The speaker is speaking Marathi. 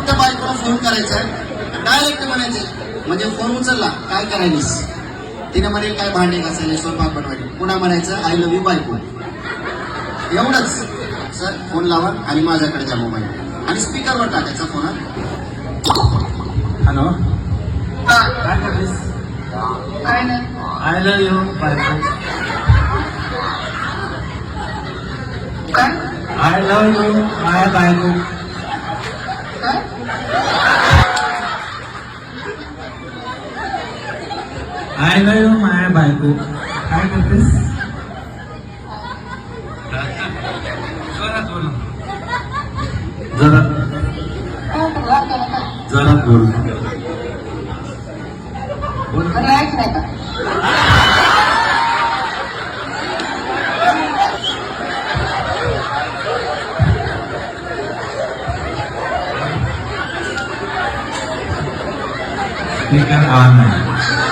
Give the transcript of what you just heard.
फक्त बायकोला फोन करायचा डायरेक्ट म्हणायचे, म्हणजे फोन उचलला काय करायलीस, तिने म्हणेल काय भांडे घासायला स्वयंपाक बनवायला, पुन्हा म्हणायचं आय लव्ह यू बायको. एवढंच. सर फोन लावा आणि माझ्याकडे द्या मोबाईल आणि स्पीकरवर टाकायचा फोन. हॅलो, काय करतेस? काय नाही. आय लव्ह यू बायको. काय आय लव्ह यू माय बायको. काय आय लव्ह यू माय बायको. काय करतेस? जोरात जोरात बोल. ऐक नाही का? स्पीकर ऑन आहे.